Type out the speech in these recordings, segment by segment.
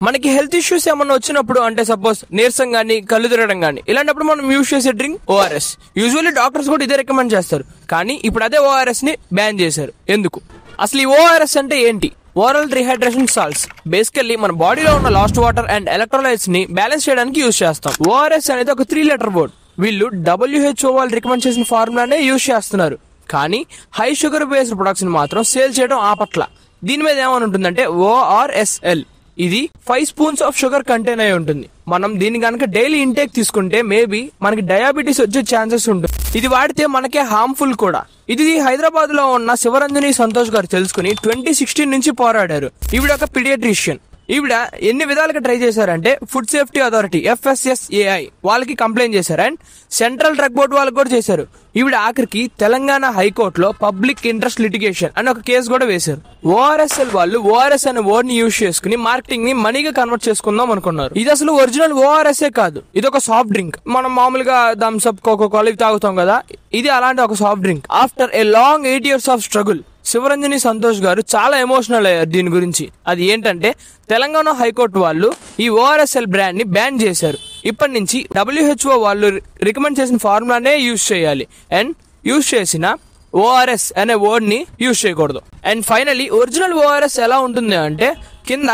మనకి health issues ఏమన్నా వచ్చినప్పుడు అంటే సపోజ్ నీరసం గానీ కళ్ళు తిరగడం గానీ ఇలాంటప్పుడు మనం యూజ్ చేసే డ్రింక్ ఓఆర్ఎస్. యూజువల్లీ డాక్టర్స్ కూడా ఇదే రికమెండ్ చేస్తారు. కానీ ఇప్పుడు అదే ఓఆర్ఎస్ ని బ్యాన్ చేశారు. ఎందుకు? అసలు ఈ ఓఆర్ఎస్ అంటే ఏంటి? Oral rehydration salts. బేసికల్లీ మన బాడీలో ఉన్న లాస్ట్ వాటర్ అండ్ ఎలక్ట్రోలైట్స్ ని బ్యాలెన్స్ చేయడానికి యూజ్ చేస్తాం. ఓఆర్ఎస్ అనేది ఒక 3 లెటర్ వర్డ్. వీళ్ళు WHO వాళ్ళు రికమెండ్ చేసిన ఫార్ములానే యూజ్ చేస్తున్నారు. కానీ హై షుగర్ బేస్డ్ ప్రొడక్ట్స్ ని మాత్రం సేల్ చేయడం ఆపట్ల. దీని మీద ఏమని ఉంటుందంటే ORSL. ఇది 5 స్పూన్స్ ఆఫ్ షుగర్ కంటైన్ అయి ఉంటుంది. మనం దీన్ని కనుక డైలీ ఇంటేక్ తీసుకుంటే మేబీ మనకి డయాబెటీస్ వచ్చే ఛాన్సెస్ ఉంటుంది. ఇది వాడితే మనకే హార్మ్ఫుల్ కూడా. ఇది హైదరాబాద్ లో ఉన్న శివరంజని సంతోష్ గారు తెలుసుకుని 2016 నుంచి పోరాడారు. ఈవిడ ఒక పీడియాట్రిషియన్. ఈవిడ ఎన్ని విధాలుగా ట్రై చేశారంటే ఫుడ్ సేఫ్టీ అథారిటీ FSSAI వాళ్ళకి కంప్లైంట్ చేశారు అండ్ సెంట్రల్ డ్రగ్ బోర్డు వాళ్ళకి కూడా చేశారు. ఈవిడ ఆఖరికి తెలంగాణ హైకోర్టులో పబ్లిక్ ఇంట్రెస్ట్ లిటిగేషన్ అని ఒక కేసు కూడా వేశారు. ORSL వాళ్ళు ఓఆర్ఎస్ అనే వర్డ్ ని యూజ్ చేసుకుని మార్కెటింగ్ ని మనీగా కన్వర్ట్ చేసుకుందాం అనుకున్నారు. ఇది అసలు ఒరిజినల్ ఓఆర్ఎస్ఏ కాదు. ఇది ఒక సాఫ్ట్ డ్రింక్. మనం మామూలుగా థమ్స్ అప్, కోకోకోలా ఇవి తాగుతాం కదా, ఇది అలాంటి ఒక soft drink. After a long 8 years of struggle Shivaranjani Santosh garu చాలా ఎమోషనల్ అయ్యారు దీని గురించి. అది ఏంటంటే తెలంగాణ హైకోర్టు వాళ్ళు ఈ ORSL బ్రాండ్ ని బ్యాన్ చేశారు. ఇప్పటి నుంచి WHO వాళ్ళు రికమెండ్ చేసిన ఫార్ములానే యూజ్ చేయాలి అండ్ యూజ్ చేసిన ORS అనే వర్డ్ ని యూజ్ చేయకూడదు. అండ్ ఫైనలీ ఒరిజినల్ ORS ఎలా ఉంటుంది అంటే కింద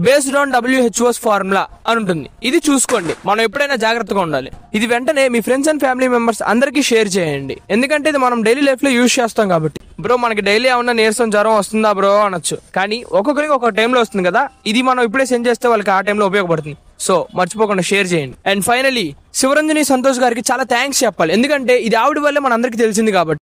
బేస్డ్ ఆన్ WHO's ఫార్ములా అని ఉంటుంది. ఇది చూసుకోండి, మనం ఎప్పుడైనా జాగ్రత్తగా ఉండాలి. ఇది వెంటనే మీ ఫ్రెండ్స్ అండ్ ఫ్యామిలీ మెంబర్స్ అందరికీ షేర్ చేయండి. ఎందుకంటే ఇది మనం డైలీ లైఫ్ లో యూజ్ చేస్తాం కాబట్టి. బ్రో మనకి డైలీ ఏమన్నా నీరసం జ్వరం వస్తుందా బ్రో అనొచ్చు, కానీ ఒక్కొక్కరికి ఒక టైంలో వస్తుంది కదా. ఇది మనం ఇప్పుడే సెండ్ చేస్తే వాళ్ళకి ఆ టైంలో ఉపయోగపడుతుంది. సో మర్చిపోకుండా షేర్ చేయండి. అండ్ ఫైనలీ శివరంజని సంతోష్ గారికి చాలా థ్యాంక్స్ చెప్పాలి. ఎందుకంటే ఇది ఆవిడ వల్లే మన అందరికి తెలిసింది కాబట్టి.